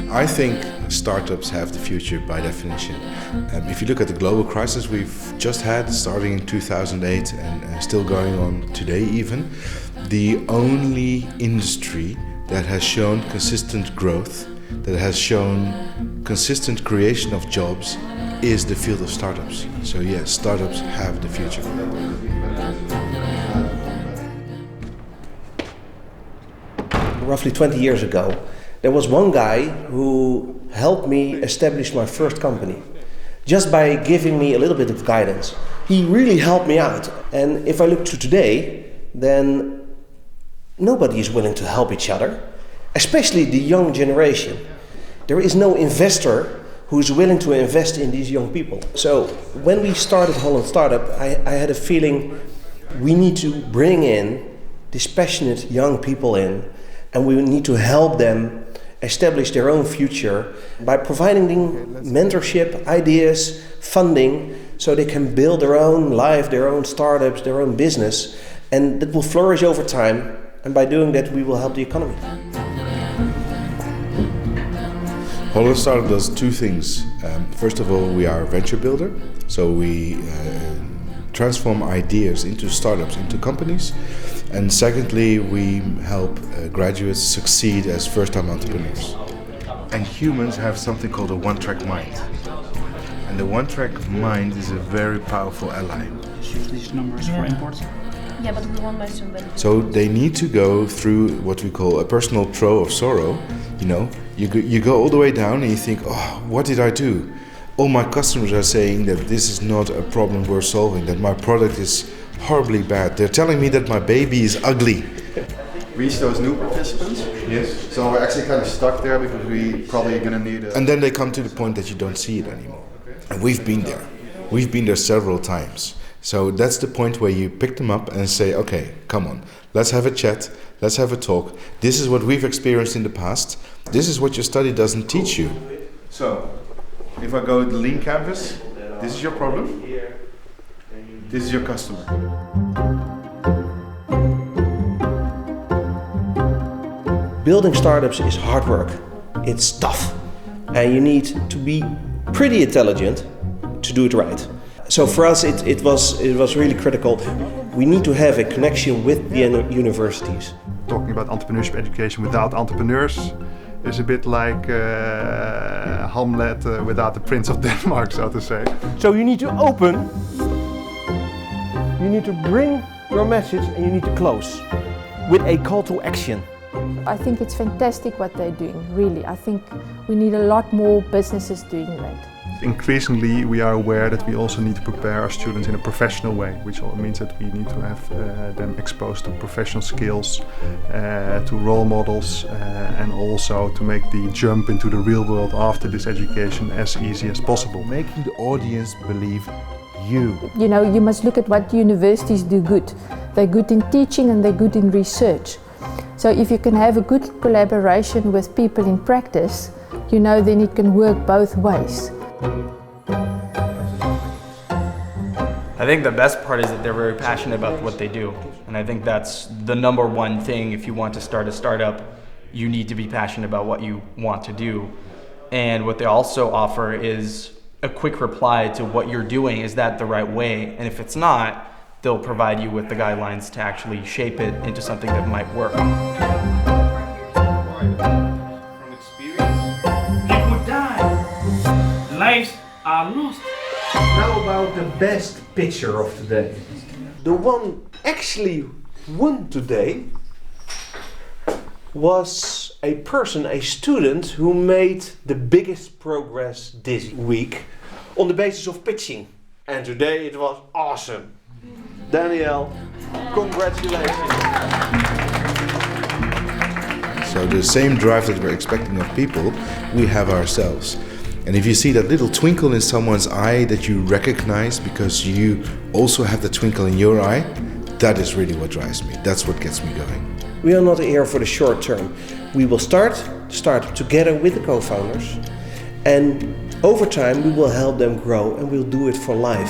I think startups have the future by definition. If you look at the global crisis we've just had, starting in 2008 and still going on today even, the only industry that has shown consistent growth, that has shown consistent creation of jobs, is the field of startups. So yes, startups have the future. Roughly 20 years ago, there was one guy who helped me establish my first company, just by giving me a little bit of guidance. He really helped me out. And if I look to today, then nobody is willing to help each other, especially the young generation. There is no investor who is willing to invest in these young people. So when we started Holland Startup, I had a feeling we need to bring in these passionate young people in, and we need to help them establish their own future by providing them mentorship, ideas, funding, so they can build their own life, their own startups, their own business, and that will flourish over time. And by doing that, we will help the economy. Holland Startup does two things. First of all, we are a venture builder, so we transform ideas into startups, into companies. And secondly, we help graduates succeed as first-time entrepreneurs. And humans have something called a one-track mind. And the one-track mind is a very powerful ally. Use these numbers for imports. Yeah, but we want most of them. So they need to go through what we call a personal trove of sorrow. You know, you go all the way down and you think, oh, what did I do? All my customers are saying that this is not a problem worth solving, that my product is horribly bad. They're telling me that my baby is ugly. Reach those new participants. Yes. So we're actually kind of stuck there because we probably going to need a... And then they come to the point that you don't see it anymore. And we've been there. We've been there several times. So that's the point where you pick them up and say, okay, come on, let's have a chat, let's have a talk. This is what we've experienced in the past. This is what your study doesn't teach you. So, if I go to the Lean Canvas, this is your problem. This is your customer. Building startups is hard work. It's tough. And you need to be pretty intelligent to do it right. So for us, it was really critical. We need to have a connection with the universities. Talking about entrepreneurship education without entrepreneurs is a bit like Hamlet without the Prince of Denmark, so to say. So you need to open, you need to bring your message, and you need to close with a call to action. I think it's fantastic what they're doing, really. I think we need a lot more businesses doing that. Increasingly, we are aware that we also need to prepare our students in a professional way, which means that we need to have them exposed to professional skills, to role models, and also to make the jump into the real world after this education as easy as possible. Making the audience believe you. You know, you must look at what universities do good. They're good in teaching and they're good in research. So if you can have a good collaboration with people in practice, you know, then it can work both ways. I think the best part is that they're very passionate about what they do. And I think that's the number one thing. If you want to start a startup, you need to be passionate about what you want to do. And what they also offer is a quick reply to what you're doing. Is that the right way? And if it's not, they'll provide you with the guidelines to actually shape it into something that might work. From experience, people die. Lives are lost. Now about the best picture of today. The one actually won today was a person, a student, who made the biggest progress this week on the basis of pitching. And today it was awesome. Daniel, congratulations. So the same drive that we're expecting of people, we have ourselves. And if you see that little twinkle in someone's eye that you recognize because you also have the twinkle in your eye, that is really what drives me. That's what gets me going. We are not here for the short term. We will start together with the co-founders, and over time we will help them grow, and we'll do it for life.